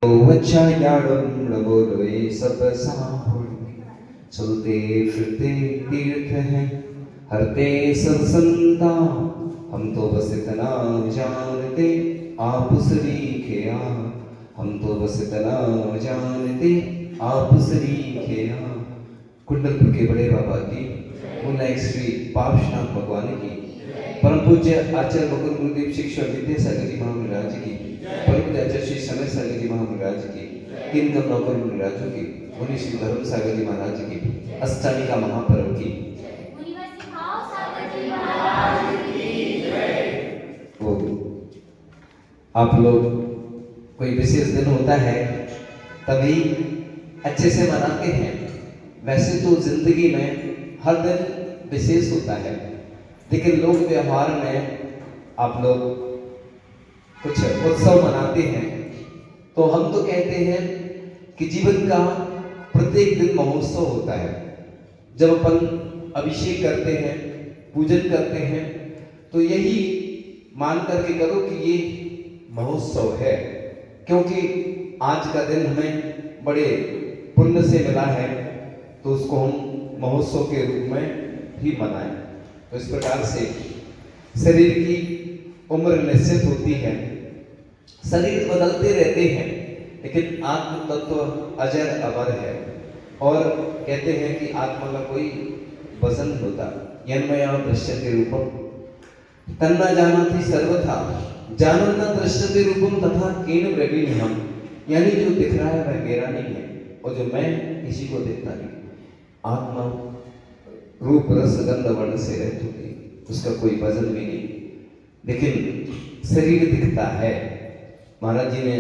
वज्रायाणं लवोलवे सब साहुल चलते फिरते तीर्थ हैं हरते सब संता हम तो बस इतना जानते आप सरीखे हम तो बस इतना जानते आप सरीखे कुंडलपुर के बड़े बाबा की मूलाइक श्री पापनाथ भगवान की परम पूज्य आचार्य बकुल गुरुदेव शिक्षक विद्यासागर जी महाराज की परम पूज्य आचार्य श्री समय सागर जी महाराज की किनकम नौकर मुनिराजों की मुनि श्री धर्म सागर जी महाराज की अष्टामिका महापर्व की वो आप लोग कोई विशेष दिन होता है तभी अच्छे से मनाते हैं। वैसे तो जिंदगी में हर दिन विशेष होता है, लेकिन लोग व्यवहार में आप लोग कुछ उत्सव मनाते हैं तो हम तो कहते हैं कि जीवन का प्रत्येक दिन महोत्सव होता है। जब अपन अभिषेक करते हैं, पूजन करते हैं, तो यही मान करके करो कि ये महोत्सव है, क्योंकि आज का दिन हमें बड़े पुण्य से मिला है, तो उसको हम महोत्सव के रूप में ही मनाएं। तो इस प्रकार से शरीर की उम्र निश्चित होती है, शरीर बदलते रहते हैं, लेकिन आत्म तत्व अजर अमर है। और कहते हैं कि आत्मा का कोई वजन होता यन्मया दृश्यते रूपम तन्ना जानाति सर्वथा जानन्ना दृश्यते रूपम तथा केन ब्रवीण्यहम्, यानी जो दिख रहा है वह मेरा नहीं है और जो मैं किसी को देखता नहीं। आत्मा रूप रस गंध वर्ण से रहित होती, उसका कोई वजन भी नहीं, लेकिन शरीर दिखता है। महाराज जी ने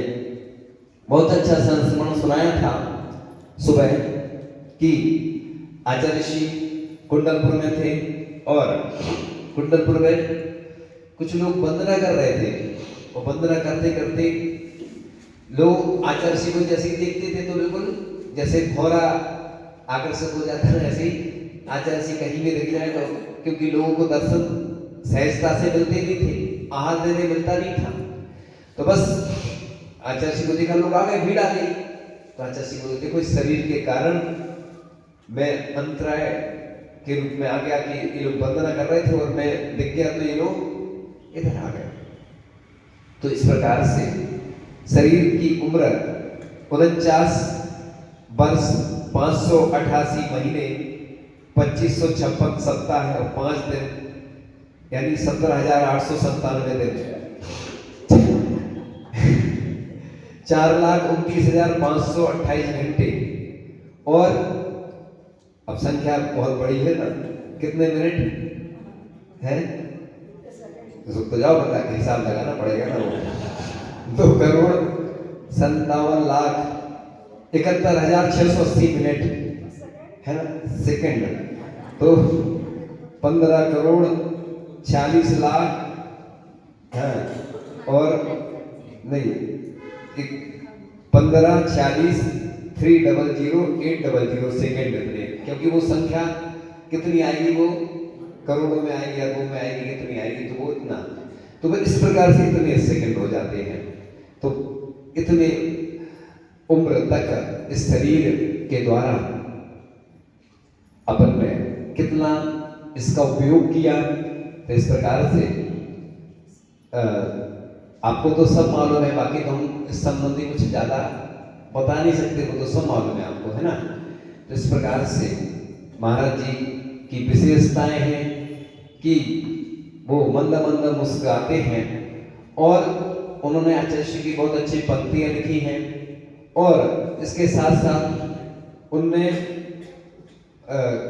बहुत अच्छा संस्मरण सुनाया था सुबह कि आचार्य श्री कुंडलपुर में थे और कुंडलपुर में कुछ लोग वंदना कर रहे थे और वंदना करते करते लोग आचार्य श्री को जैसे ही देखते थे तो बिल्कुल जैसे घोड़ा आकर्षक हो जाता है, ऐसे ही आचार्य श्री कहीं भी दिख जाए तो, क्योंकि लोगों को दर्शन सहजता से मिलते नहीं थे, आहार देने मिलता नहीं था, तो बस आचार्य श्री को देखा लोग आ गए, भीड़ आ गई। तो आचार्य श्री को देखो इस शरीर के कारण मैं अंतराय के रूप में आ गया कि ये लोग वंदना कर रहे थे और मैं दिख गया तो ये लोग इधर आ गए। तो इस प्रकार से शरीर की उम्र 49 वर्ष 588 महीने 2556 सप्ताह है और 5 दिन यानी 17,897 दिन 4,29,528 घंटे। और अब संख्या बहुत बड़ी है ना, कितने मिनट है तो जाओ बता के हिसाब लगाना पड़ेगा ना, वो 2,72,71,680 मिनट है ना, सेकंड, तो 15,46,00,000 है और नहीं 15,46,300,800 सेकेंड कितने, क्योंकि वो संख्या कितनी आएगी, वो करोड़ों में आएगी, अरबों में आएगी, कितनी आएगी, तो वो इतना, तो इस प्रकार से इतने सेकंड हो जाते हैं। तो इतने उम्र तक इस शरीर के द्वारा अपन ने कितना इसका उपयोग किया, तो इस प्रकार से आपको तो सब मालूम है, बाकी तो हम इस संबंधी कुछ ज्यादा बता नहीं सकते, वो तो सब मालूम है आपको, है ना। तो इस प्रकार से महाराज जी की विशेषताएं हैं कि वो मंद मंद मुस्कुराते हैं और उन्होंने आचार्य श्री की बहुत अच्छी पंक्तियां लिखी हैं और इसके साथ साथ उनने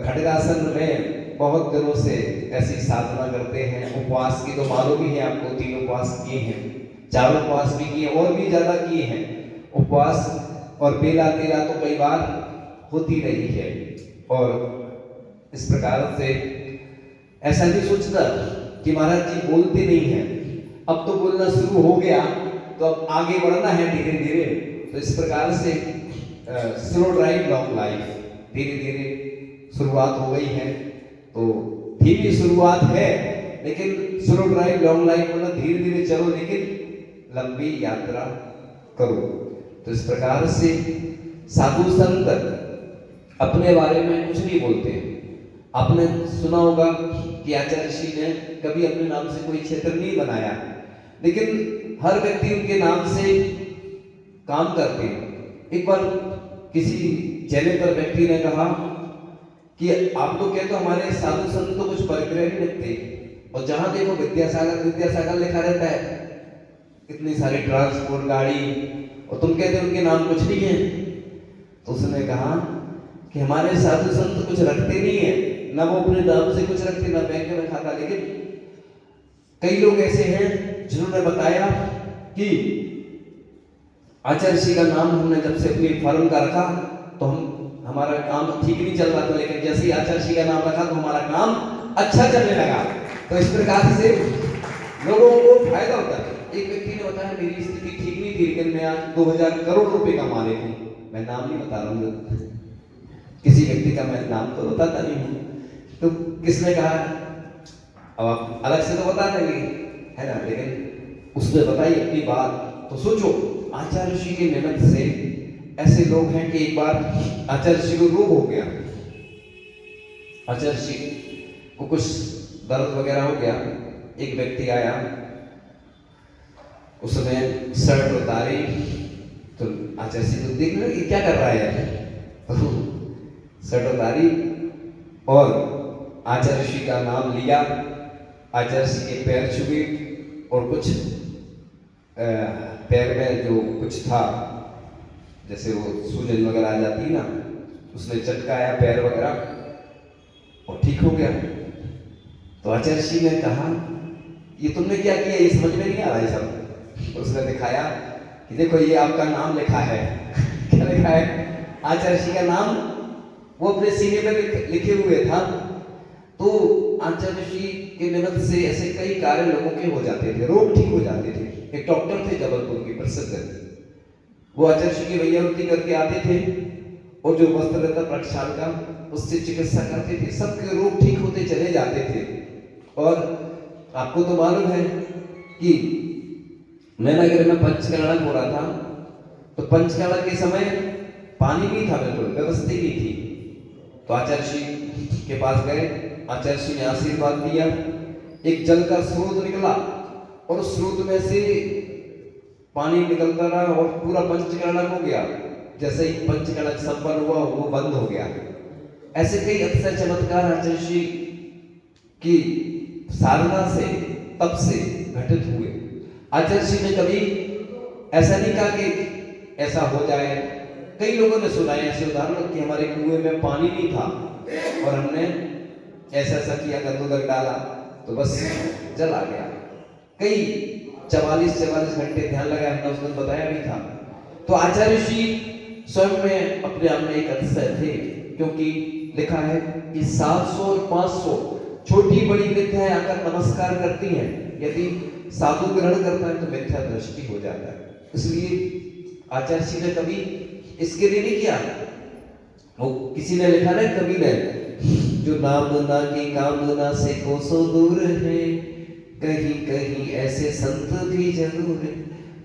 खड्गासन में बहुत दिनों से ऐसी साधना करते हैं। उपवास की तो मालूम ही है आपको, 3 उपवास किए हैं, 4 उपवास भी किए और भी ज्यादा किए हैं। उपवास और बेला तेला तो कई बार होती रही है। और इस प्रकार से ऐसा नहीं सोचता कि महाराज जी बोलते नहीं हैं, अब तो बोलना शुरू हो गया तो अब आगे बढ़ना है धीरे धीरे। तो इस प्रकार से स्लो ड्राइव लॉन्ग लाइफ, धीरे धीरे शुरुआत हो गई है, तो धीमी शुरुआत है लेकिन स्लो ड्राइव लॉन्ग लाइफ मतलब धीरे धीरे चलो लेकिन लंबी यात्रा करो। तो इस प्रकार से साधु संत अपने बारे में कुछ नहीं बोलते। आपने सुना होगा कि आचार्य ऋषि ने कभी अपने नाम से कोई क्षेत्र नहीं बनाया, लेकिन हर व्यक्ति उनके नाम से काम करते हैं। एक बार किसी जैनेतर व्यक्ति ने कहा कि आप लोग कहते हो हमारे साधु संत तो कुछ परिग्रह नहीं रखते, और जहां देखो विद्यासागर विद्यासागर लिखा रहता है, इतनी सारी ट्रांसपोर्ट गाड़ी, और तुम कहते हो उनके नाम कुछ नहीं है। तो उसने कहा कि हमारे साधु संत कुछ रखते नहीं है, ना वो अपने नाम से कुछ रखते, ना बैंक में खाता। लेकिन कई लोग ऐसे हैं जिन्होंने बताया कि आचार्य ऋषि का नाम हमने जब से अपनी फर्म का रखा तो हमारा काम ठीक नहीं चल रहा था, लेकिन जैसे ही आचार्य ऋषि का नाम रखा तो हमारा काम अच्छा चलने लगा। तो इस प्रकार से लोगों को फायदा होता है। एक व्यक्ति ने बताया मेरी स्थिति ठीक नहीं थी, लेकिन मैं आज 2000 करोड़ रुपए का मालिक हूँ। मैं नाम नहीं बता रहा हूँ, किसी व्यक्ति का मैं नाम तो बताता नहीं हूँ। तो किसने कहा, अब आप अलग से तो बता देंगे, है ना, लेकिन उसने बताई अपनी बात। तो सोचो आचार्य ऋषि के मेहनत से ऐसे लोग हैं कि एक बार आचार्य ऋषि को रोग हो गया, आचार्य ऋषि को कुछ दर्द वगैरह हो गया। एक व्यक्ति आया, उसने शर्ट उतारी, तो आचार्य ऋषि को देख लगे क्या कर रहा है, तो शर्ट उतारी और आचार्य ऋषि का नाम लिया, आचार्य ऋषि के पैर छुए, और कुछ पैर में जो कुछ था, जैसे वो सूजन वगैरह आ जाती है ना, उसने चटकाया पैर वगैरह और ठीक हो गया। तो आचार्य ऋषि ने कहा ये तुमने क्या किया, ये समझ में नहीं आ रहा है सब। तो उसने दिखाया कि देखो ये आपका नाम लिखा है। क्या लिखा है? आचार्य ऋषि का नाम वो अपने सीने पे लिखे हुए था। तो आचार्य ऋषि के मेहनत से ऐसे कई कार्य लोगों के हो जाते थे, रोग ठीक हो जाते थे। एक डॉक्टर थे जबलपुर के प्रसिद्ध, वो आचार्य ऋषि की वैयावृत्ति करके आते थे, और जो वस्त्र रहता प्रक्षाल का उससे चिकित्सा करते थे, सबके रोग ठीक होते चले जाते थे। और आपको तो मालूम है कि नैनागिरी में पंचकर्णक हो रहा था, तो पंचकर्णक के समय पानी नहीं था, बिल्कुल व्यवस्था नहीं थी। तो आचार्य ऋषि के पास गए, आचार्य ऋषि ने आशीर्वाद दिया, एक जल का स्रोत निकला और उस स्रोत में से पानी निकलता रहा और पूरा पंचकर्णक हो गया। जैसे ही पंचकर्णक संपन्न हुआ वो बंद हो गया। ऐसे कई अतिशय चमत्कार आचार्य ऋषि की साधना से, तप से घटित हुए। आचार्य ऋषि ने कभी ऐसा नहीं कहा कि ऐसा हो जाए। कई लोगों ने सुनाए ऐसे उदाहरण कि हमारे कुएं में पानी नहीं था और हमने ऐसा ऐसा किया, गंदोदक डाला तो बस जल आ गया। कई 44 घंटे ध्यान लगाया, हमने उस दिन बताया भी था। तो आचार्य ऋषि स्वयं में अपने आप में एक अतिशय थे, क्योंकि लिखा है कि 700 और 500 छोटी बड़ी मिथ्याएं आकर नमस्कार करती हैं, यदि साधु ग्रहण करता है तो मिथ्या दृष्टि हो जाता है। इसलिए आचार्य ऋषि ने कभी इसके लिए नहीं किया। वो किसी ने लिखा ना, कवि ने, जो नामना की कामना से कोसों दूर है, कहीं कहीं ऐसे संत भी जरूर है।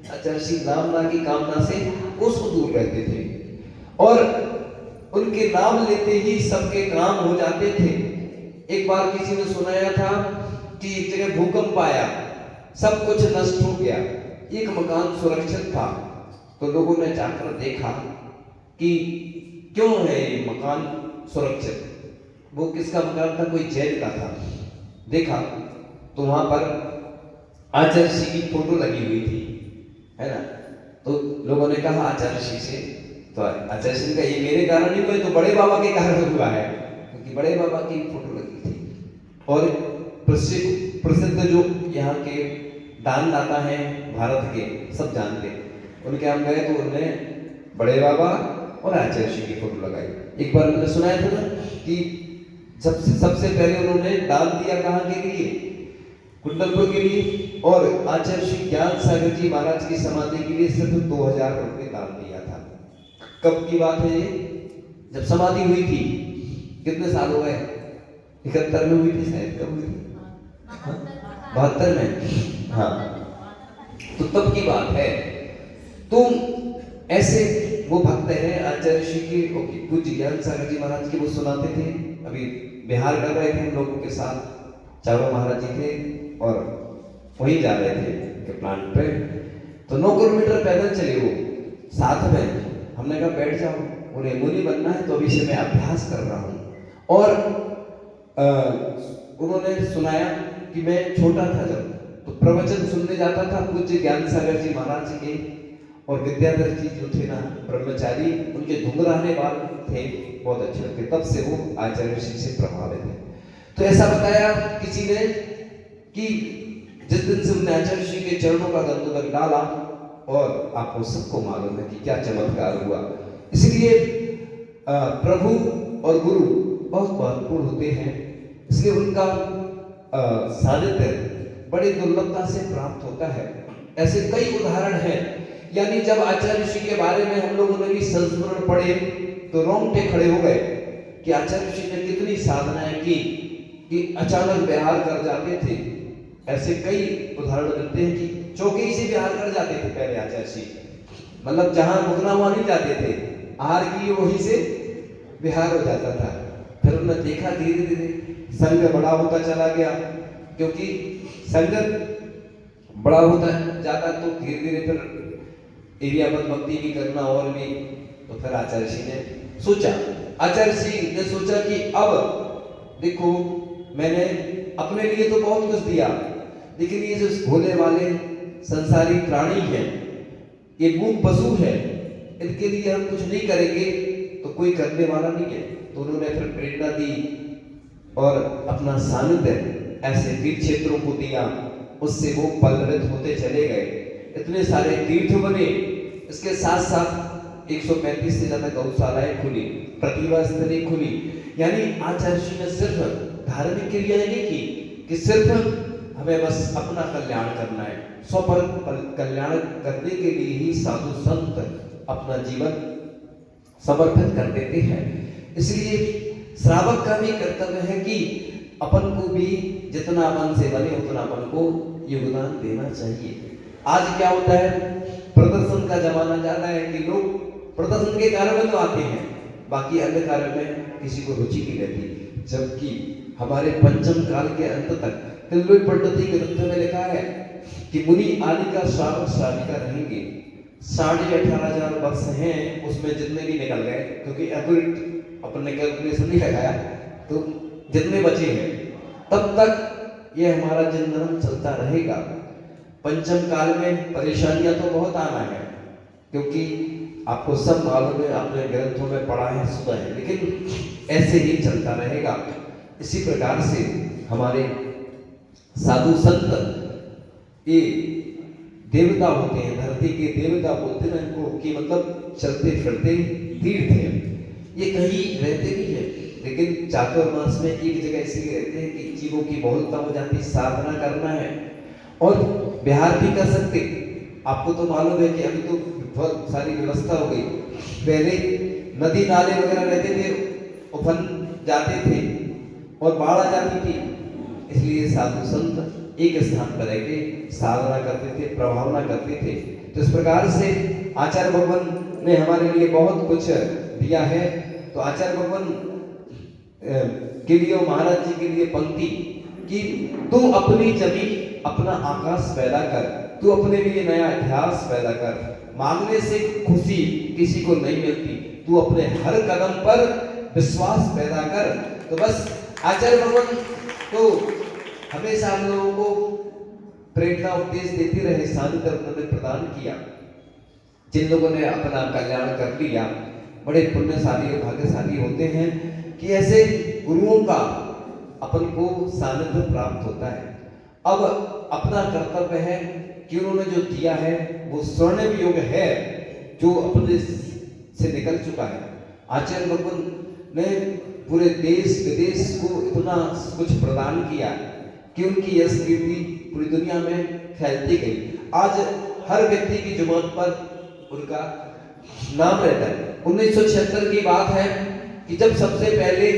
आचार्य ऋषि नामना की कामना से कोसों दूर रहते थे और उनके नाम लेते ही सबके काम हो जाते थे। एक बार किसी ने सुनाया था कि एक जगह भूकंप आया, सब कुछ नष्ट हो गया, एक मकान सुरक्षित था। तो लोगों ने जाकर देखा कि क्यों है ये मकान सुरक्षित। वो किसका मकान था? कोई जैन का था। देखा तो वहां पर आचार्य ऋषि की फोटो लगी हुई थी, है ना। तो लोगों ने कहा आचार्य ऋषि से, तो आचार्य ऋषि का ये मेरे कारण नहीं हुआ, तो बड़े बाबा के कारण हुआ है, क्योंकि बड़े बाबा की फोटो लगी थी। और प्रसिद्ध जो यहाँ के दानदाता हैं भारत के, सब जानते हैं। उनके हम गए तो उन्होंने बड़े बाबा और आचार्य ऋषि की फोटो लगाई। एक बार मैंने सुनाया था ना कि सबसे पहले उन्होंने दान दिया कहाँ के लिए? कुंडलपुर के लिए। और आचार्य ऋषि ज्ञान सागर जी महाराज की समाधि के लिए सिर्फ 2000 रुपये दान दिया था। कब की बात है ये? जब समाधि हुई थी। कितने साल हो गए? 71 में हुई थी शायद। कब हुई थी? 72 में। हाँ, तो तब की बात है। तो ऐसे वो भक्त हैं आचार्य ऋषि के, पूज्य ज्ञान सागर जी महाराज के, वो सुनाते थे। अभी बिहार कर रहे थे हम लोगों के साथ, चारो महाराज जी थे और वहीं जा रहे थे के प्लांट पे, तो 9 किलोमीटर पैदल चले वो साथ में। हमने कहा बैठ जाओ, उन्हें मुनि बनना है तो अभी से मैं अभ्यास कर रहा हूँ। और उन्होंने सुनाया कि मैं छोटा था जब, तो प्रवचन सुनने जाता था पूज्य ज्ञान सागर जी महाराज के, और विद्याधर जी जो थे ना ब्रह्मचारी, उनके घुंघराने बाल थे, बहुत अच्छे लगते, तब से वो आचार्य ऋषि से प्रभावित है। तो ऐसा बताया किसी ने कि जिस दिन से उन्होंने आचार्य ऋषि के चरणों का गंधोदक डाला, और आपको सबको मालूम है कि क्या चमत्कार हुआ। इसलिए प्रभु और गुरु बहुत महत्वपूर्ण होते हैं, इसलिए उनका सानिध्य बड़ी दुर्लभता से प्राप्त होता है। ऐसे कई उदाहरण हैं, यानी जब आचार्य ऋषि के बारे में हम लोगों ने भी संस्मरण पढ़े तो रोंगटे खड़े हो गए कि आचार्य ऋषि ने कितनी साधनाएं की कि अचानक विहार कर जाते थे। ऐसे कई उदाहरण मिलते हैं कि चौकी से विहार कर जाते थे पहले आचार्य ऋषि, मतलब जहां रुकना हुआ नहीं जाते थे, आहार के लिए वहीं से विहार हो जाता था। फिर उन्होंने देखा धीरे धीरे संघ बड़ा होता चला गया, क्योंकि संघ बड़ा होता जाता तो धीरे धीरे फिर एरिया पर भक्ति भी करना और भी। तो फिर आचार्य ऋषि ने सोचा, आचार्य ऋषि ने सोचा कि अब देखो मैंने अपने लिए तो बहुत कुछ दिया, लेकिन ये जो भोले वाले संसारी प्राणी हैं, ये मूक पशु है, इनके लिए हम कुछ नहीं करेंगे तो कोई करने वाला नहीं है। तो उन्होंने फिर प्रेरणा दी और अपना सानिध्य ऐसे तीर्थ क्षेत्रों को दिया, उससे वो पल्लवित होते चले गए, इतने सारे तीर्थ बने। इसके साथ साथ 135 से ज्यादा गौशालाएं खुली, प्रतिभा स्थली खुली। यानी आचार्य ऋषि ने सिर्फ धार्मिक क्रियाएं नहीं की कि सिर्फ हमें बस अपना कल्याण करना है, स्वपर कल्याण करने के लिए ही साधु संत अपना जीवन समर्पित कर देते हैं। इसलिए श्रावक का भी कर्तव्य है कि अपन को भी जितना अपन से बने उतना अपन को योगदान देना चाहिए। आज क्या होता है, प्रदर्शन का जमाना ज्यादा है कि लोग प्रदर्शन के कार्य में तो आते हैं, बाकी अन्य कार्य में किसी को रुचि नहीं रहती। जबकि हमारे पंचम काल के अंत तक तिल्लोई पद्धति के ग्रंथ में लिखा है कि मुनि आदि का श्रावक श्राविका रहेंगे। 18,500 वर्ष हैं, उसमें जितने भी निकल गए, क्योंकि एक्यूरेट अपन ने कैलकुलेशन नहीं लगाया, तो जितने बचे हैं तब तक ये हमारा जन्म चलता रहेगा। पंचम काल में परेशानियां तो बहुत आना है, क्योंकि आपको सब मालूम है, आपने ग्रंथों में पढ़ा है, सुना है, लेकिन ऐसे ही चलता रहेगा। इसी प्रकार से हमारे साधु संत ये देवता होते हैं, धरती के देवता बोलते हैं इनको, कि मतलब चलते फिरते तीर्थ हैं। ये कहीं रहते नहीं है, लेकिन चातुर्मास में एक जगह इसलिए रहते हैं कि जीवों की बहुलता हो जाती, साधना करना है और बिहार भी कर सकते। आपको तो मालूम है कि अभी तो बहुत सारी व्यवस्था हो गई, पहले नदी नाले वगैरह रहते थे, उफन जाते थे और बाढ़ आ जाती थी। इसलिए साधु संत एक स्थान पर रहकर साधना करते थे, प्रभावना करते थे। तो इस प्रकार से आचार्य भगवान ने हमारे लिए बहुत कुछ दिया है। तो आचार्य भगवान के लिए महाराज जी के लिए पंक्ति कि तू अपनी जमीन अपना आकाश पैदा कर, तू अपने लिए नया इतिहास पैदा कर। मांगने से खुशी किसी को नहीं मिलती, तू अपने हर कदम पर विश्वास पैदा कर। तो बस आचार्य भगवान तो हमेशा हम लोगों को प्रेरणा उपदेश देते रहे, सानिध्य उन्होंने प्रदान किया। जिन लोगों ने अपना कल्याण कर लिया बड़े पुण्यशाली और भाग्यशाली होते हैं कि ऐसे गुरुओं का अपन को सानिध्य प्राप्त होता है। अब अपना कर्तव्य है कि उन्होंने जो दिया है वो स्वर्णिम युग है, जो अपने से निकल चुका है। आचार्य भगवान ने पूरे देश विदेश को इतना कुछ प्रदान किया कि उनकी यश कीर्ति पूरी दुनिया में फैलती गई। आज हर व्यक्ति की जुबान पर उनका नाम रहता है। 1976 की बात है कि जब सबसे पहले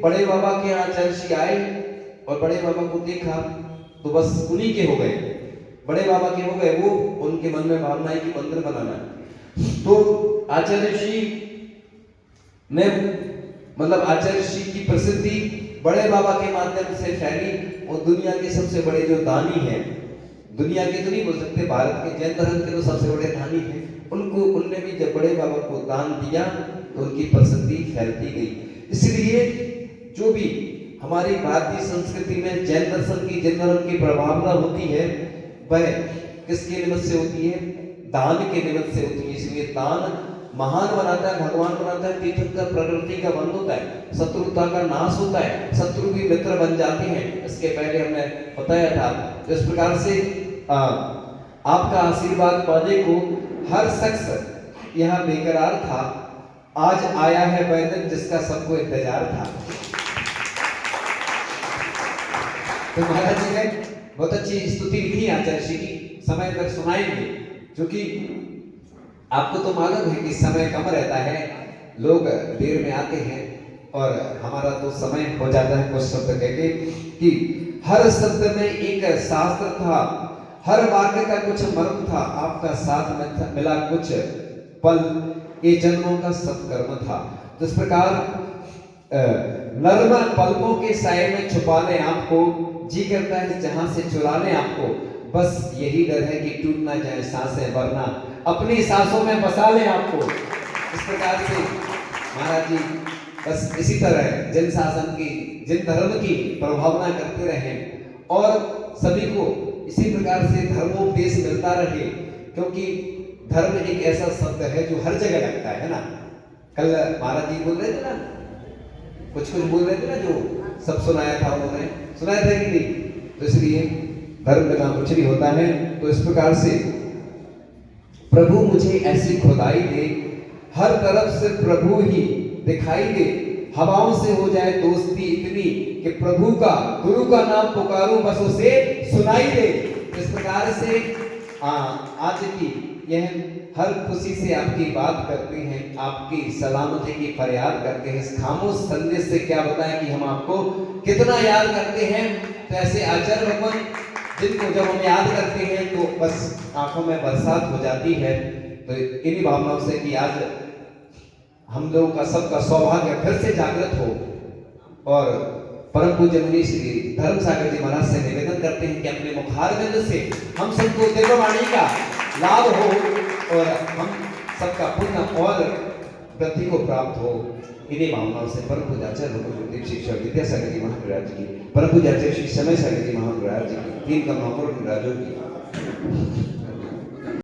बड़े बाबा के आचार्य ऋषि आए और बड़े बाबा को देखा तो बस उन्हीं के हो गए, बड़े बाबा के हो गए। वो उनके मन में भावना है कि मंदिर बनाना है। तो आचार्य श्री ने मतलब आचार्य श्री की प्रसिद्धि बड़े बाबा के माध्यम से फैली और दुनिया के सबसे बड़े जो दानी हैं, दुनिया के तो नहीं बोल सकते, भारत के जैन धर्म के तो सबसे बड़े दानी हैं, उनको उनने भी जब बड़े बाबा को दान दिया तो उनकी प्रसिद्धि फैलती गई। इसलिए जो भी हमारी भारतीय संस्कृति में जैन दर्शन की, जैन धर्म की प्रभावना होती है वह किसके निमित्त से होती है? दान के निमित्त से होती है। इसलिए दान महान बनाता है, भगवान बनाता है, तीर्थंकर प्रकृति का बंध होता है, शत्रुता का नाश होता है, शत्रु भी मित्र बन जाते हैं। इसके पहले हमने बताया था। तो इस प्रकार से आपका आशीर्वाद पाने को हर शख्स यहाँ बेकरार था, आज आया है वह दिन जिसका सबको इंतजार था। तो महाराज जी ने बहुत अच्छी स्तुति लिखी आचार्य श्री की, समय पर सुनाएंगे, क्योंकि आपको तो मालूम है कि समय कम रहता है, लोग देर में आते हैं और हमारा तो समय हो जाता है कुछ शब्द कह के कि हर शब्द में एक शास्त्र था, हर वाक्य का कुछ मर्म था, आपका साथ में मिला कुछ पल, ये जन्मों का सत्कर्म था। तो इस प्रकार नर्म पलकों के साए में छुपा ले आपको, जी करता है जहां से चुरा ले आपको, बस यही डर है कि टूट ना जाए सांसें, वरना अपनी सांसों में बसा ले आपको। इस प्रकार से महाराज जी बस इसी तरह जन शासन की, जन धर्म की प्रभावना करते रहे और सभी को इसी प्रकार से धर्मोपदेश मिलता रहे, क्योंकि धर्म एक ऐसा शब्द है जो हर जगह लगता है ना। कल महाराज जी बोल रहे थे ना, कुछ बोल रहे थे ना, जो सब सुनाया था उन्होंने, सुनाया था कि नहीं? तो इसलिए धर्म बिना कुछ नहीं होता है। तो इस प्रकार से प्रभु मुझे ऐसी खुदाई दे, हर तरफ से प्रभु ही दिखाई दे, हवाओं से हो जाए दोस्ती इतनी कि प्रभु का, गुरु का नाम पुकारूं बस उसे सुनाई दे। इस प्रकार से आज की यह हर खुशी से आपकी बात करते हैं, आपकी सलामती की फरियाद करते हैं। इस खामोश संदेश से क्या बताएं कि हम आपको कितना याद करते हैं। तो ऐसे आचार्य भगवान जिनको जब हम याद करते हैं तो बस आंखों में बरसात हो जाती है। तो इन्हीं भावनाओं से कि आज हम लोगों का सबका सौभाग्य फिर से जागृत हो और परम पूज्य मुनि श्री धर्म सागर जी महाराज से निवेदन करते हैं कि अपने मुखारविंद से हम सबको दिव्यवाणी का लाभ हो और हम सबका पुण्य और वृद्धि को प्राप्त हो। इन्हीं भावनाओं से परम पूज्य आचार्य गुरुदेव शिक्षक विद्यासागर जी महाराज जी की, परम पूज्य आचार्य श्री समय सागर जी महाराज जी की तीन कमलों पर राजों की